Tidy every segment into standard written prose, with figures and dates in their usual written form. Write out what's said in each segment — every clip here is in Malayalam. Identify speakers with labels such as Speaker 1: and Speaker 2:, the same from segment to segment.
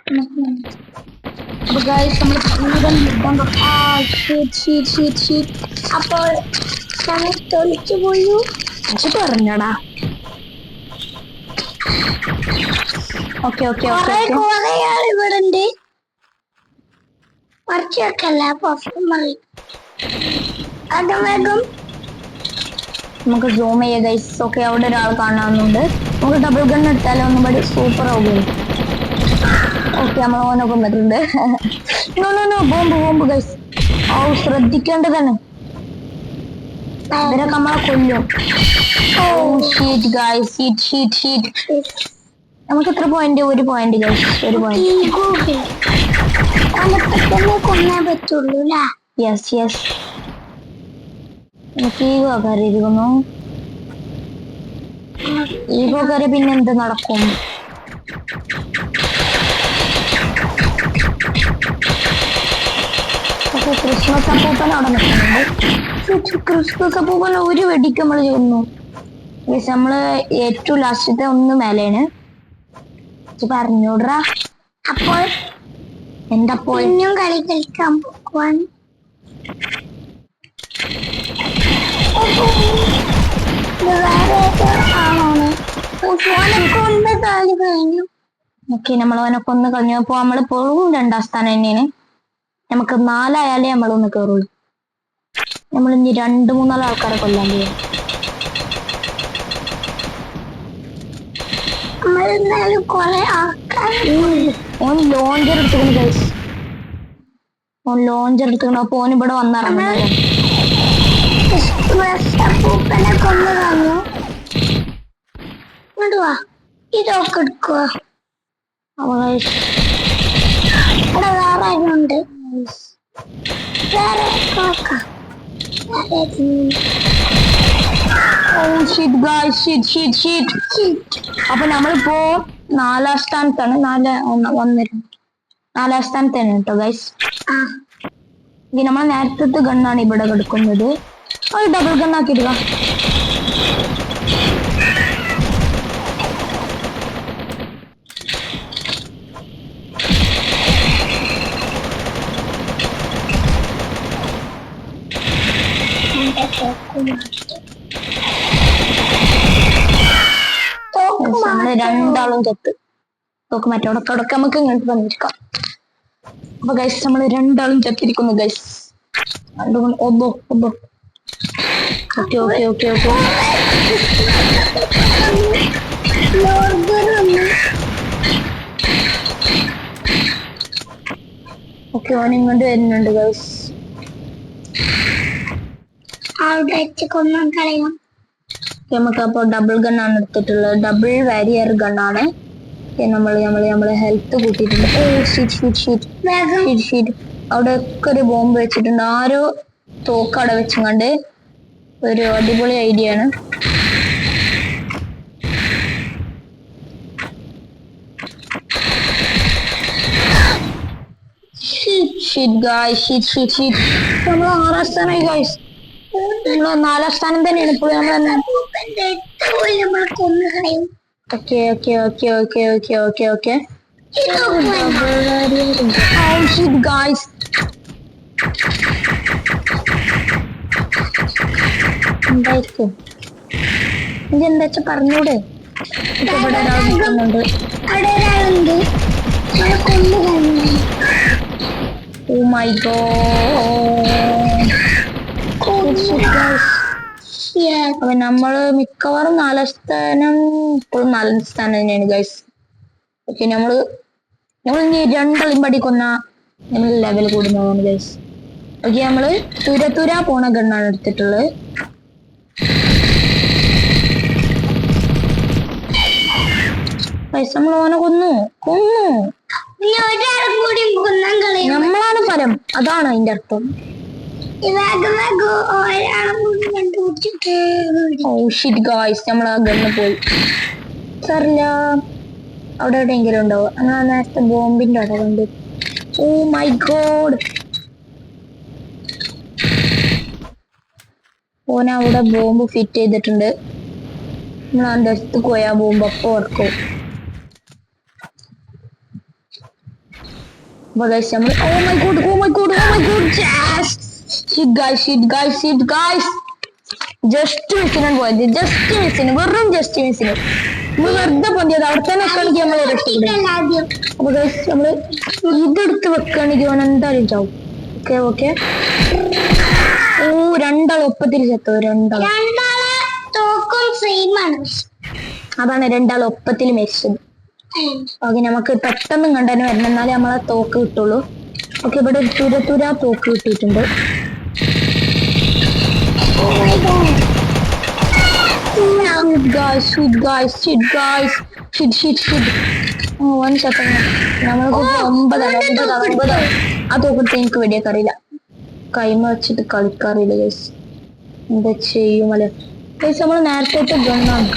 Speaker 1: അപ്പൊ ഗൈസ് നമ്മൾ അപ്പോൾ നമ്മൾ തൊളിച്ചു പോയി പറഞ്ഞടാ. ഓക്കെ ഓക്കെ ഓക്കെ ഇവിടെ ഉണ്ട്. മറിച്ച് വെക്കല്ല അത് വേഗം നമുക്ക് സൂം ചെയ്യാം ഗൈസ്. ഓക്കെ, അവിടെ ഒരാൾ കാണാവുന്നുണ്ട്. നമുക്ക് ഡബിൾ ഗൺ എടുത്താലോ ഒന്നുകൂടി സൂപ്പർ ആവുകയും. ഓക്കെ, നമ്മൾ ഓനെ കൊന്നിട്ടുണ്ട്. No no no, bomb bomb guys. Oh, ശ്രദ്ധിക്കേണ്ടതാണ്. ഇവരൊക്കെ നമ്മളെ കൊല്ലും. Oh shit guys, shit. നമുക്ക് എത്ര പോയിന്റ്? ഒരു പോയിന്റ് ഗൈസ്, ഒരു പോയിന്റ്. കൊന്നേ പറ്റുള്ളൂ. Yes yes. എനിക്ക് ഈഗോ കയറിയിരിക്കുന്നു. ഈഗോ കയറി പിന്നെ എന്ത് നടക്കും? ക്രിസ്മസ് അപ്പൂപ്പൻ അവിടെ നിൽക്കുന്നുണ്ട്. ക്രിസ്മസ് അപ്പൂപ്പൻ ഒരു വെടിക്ക് നമ്മൾ ചെയ്യുന്നു. നമ്മള് ഏറ്റവും ലാസ്റ്റത്തെ ഒന്ന് മേലെയാണ് പറഞ്ഞോടാ. അപ്പോൾ എന്തപ്പോൾ ഇനിയും കളി കളിക്കാൻ പോവാൻ. ഓക്കെ, നമ്മൾ അവനൊക്കെ ഒന്ന് കഴിഞ്ഞപ്പോ നമ്മളിപ്പോഴും 2ാം സ്ഥാനം തന്നെയാണ്. നമുക്ക് 4 ആയാലേ നമ്മളൊന്ന് കയറുള്ളൂ. നമ്മൾ ഇനി 2-3 ആൾക്കാരെ കൊല്ലാൻ പോവും. ഓൻ ലോഞ്ചർ എടുത്തുകൊണ്ട് ഗൈസ്. ഓൻ ലോഞ്ചർ എടുത്തുകൊണ്ട്. അപ്പൊ ഓൻ ഇവിടെ വന്നിറങ്ങുന്നത് കൊന്നു തന്നു. ഇതൊക്കെ എടുക്കുക. അവിടെ വേറെ ആരുണ്ട്. വേറെ അപ്പൊ നമ്മളിപ്പോ 4ാം സ്ഥാനത്താണ്. 4ാം സ്ഥാനത്താണ് കേട്ടോ ഗൈസ്. നമ്മൾ നേരത്തെ ഗണ്ണാണ് ഇവിടെ കിടക്കുന്നത്. ഒരു ഡബിൾ ഗണ്ണാക്കിടുക. നമ്മള് 2ആളും ചത്ത്. തോക്ക് മറ്റോടൊക്കെ നമുക്ക് ഇങ്ങോട്ട് വന്നിരിക്കാം. അപ്പൊ ഗൈസ് നമ്മള് 2ആളും ചത്തിരിക്കുന്നു ഗൈസ്. ഒന്നോ okay okay okay okay. Okay, ഓൻ ഇങ്ങോട്ട് വരുന്നുണ്ട് ഗൈസ്. നമുക്ക് അപ്പൊ ഡബിൾ ഗണ്ണാണ് എടുത്തിട്ടുള്ളത്. ഡബിൾ വാരിയർ ഗണ്ണാണ്. നമ്മള് ഹെൽത്ത് കൂട്ടിയിട്ടുണ്ട്. അവിടെ ഒക്കെ ഒരു ബോംബ് വെച്ചിട്ടുണ്ട്. ആരോ തോക്ക് അവിടെ വെച്ചുകൊണ്ട് ഒരു അടിപൊളി ഐഡിയ ആണ്. നമ്മൾ 6ാം സ്ഥാനമായി ഗൈസ്. നമ്മള് 4ാം സ്ഥാനം തന്നെയാണ് ഇപ്പോഴും. ഓക്കെ. എന്തായിരിക്കും എന്താ പറഞ്ഞൂടെ? ഇവിടെ ഒരാൾ നിൽക്കുന്നുണ്ട്. Oh my god. അപ്പൊ നമ്മള് മിക്കവാറും 4ാം സ്ഥാനം, ഇപ്പോഴും 4ാം സ്ഥാനം തന്നെയാണ് ഗൈസ്. ഓക്കെ, നമ്മൾ ഇനി 2 കളിമ്പടി കൊന്ന നമ്മൾ ലെവൽ കൂടുന്നതാണ് ഗൈസ്. ഓക്കെ, നമ്മള് തുര പോണ ഗണ്ണാണ് എടുത്തിട്ടുള്ളത്. നമ്മൾ ഓനെ കൊന്നു. നമ്മളാണ് ഫലം, അതാണ് അതിന്റെ അർത്ഥം. നമ്മൾ ആ ഗണ്ണ് പോയി സാറില്ല. അവിടെ എവിടെയെങ്കിലും ഉണ്ടാവും. അങ്ങനെ നേരത്തെ ബോംബിന്റെ അവിടെ ഉണ്ട്. Oh my god. ഓന അവിടെ ബോംബ് ഫിറ്റ് ചെയ്തിട്ടുണ്ട്. നമ്മൾ അതിന്റെ അടുത്ത് പോയാ ബോംബ് അപ്പൊ ഓർക്കും. അപ്പൊ ഗൈസ് നമ്മള് oh my god oh my god oh my god guys just മിസ്സിനാണ് പോയത് ജസ്റ്റ് മിസ്സിന് വെറും ജസ്റ്റ് മിസ്സിന് നമ്മൾ വെറുതെ പൊന്തിയത് അവിടെ തന്നെ വെക്കുകയാണെങ്കിൽ നമ്മൾ രക്ഷപ്പെടും അപ്പൊ ഗൈസ് നമ്മള് ഇതെടുത്ത് വെക്കുകയാണെങ്കിൽ അവൻ എന്തായാലും ചാവും ഓക്കെ ഓക്കെ ഓ രണ്ടാൾ ഒപ്പത്തിൽ ചത്തോ അതാണ് രണ്ടാൾ ഒപ്പത്തിൽ മരിച്ചത് ഓക്കെ നമുക്ക് പെട്ടെന്ന് കണ്ടു വരണം എന്നാലേ നമ്മളെ തോക്ക് കിട്ടുള്ളൂ ഓക്കെ ഇവിടെ ഒരു തുര തോക്ക് കിട്ടിയിട്ടുണ്ട് ആ തോക്കെടുത്ത് എനിക്ക് വെടിയൊക്കെ അറിയില്ല കൈമ വെച്ചിട്ട് കളിക്കാറില്ല ഗൈസ് എന്താ ചെയ്യുമല്ലേ ഗൈസ് നമ്മൾ നേരത്തെ ഗണ്ണാണ്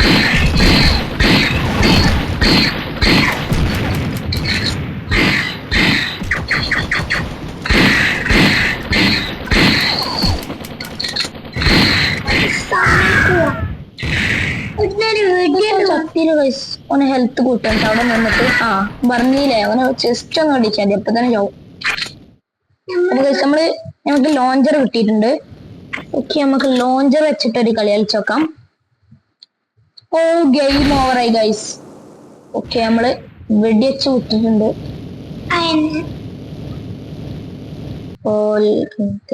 Speaker 1: ഓനെ ഹെൽത്ത് കൂട്ടാൻ അവിടെ നിന്നിട്ട് ആ പറഞ്ഞില്ലേ ഓനെ ചെസ്റ്റ് ഒന്ന് അടിച്ചാൽ മതി അപ്പൊ തന്നെ ചാവും അപ്പൊ ഗൈസ് നമുക്ക് ലോഞ്ചർ കിട്ടിയിട്ടുണ്ട് ഓക്കെ നമുക്ക് ലോഞ്ചർ വെച്ചിട്ട് ഒരു കളി കളിച്ചോക്കാം ഓ ഗെയിം ഓവറായി ഗൈസ് ഓക്കെ നമ്മള് വെടിവെച്ച് വിട്ടിട്ടുണ്ട്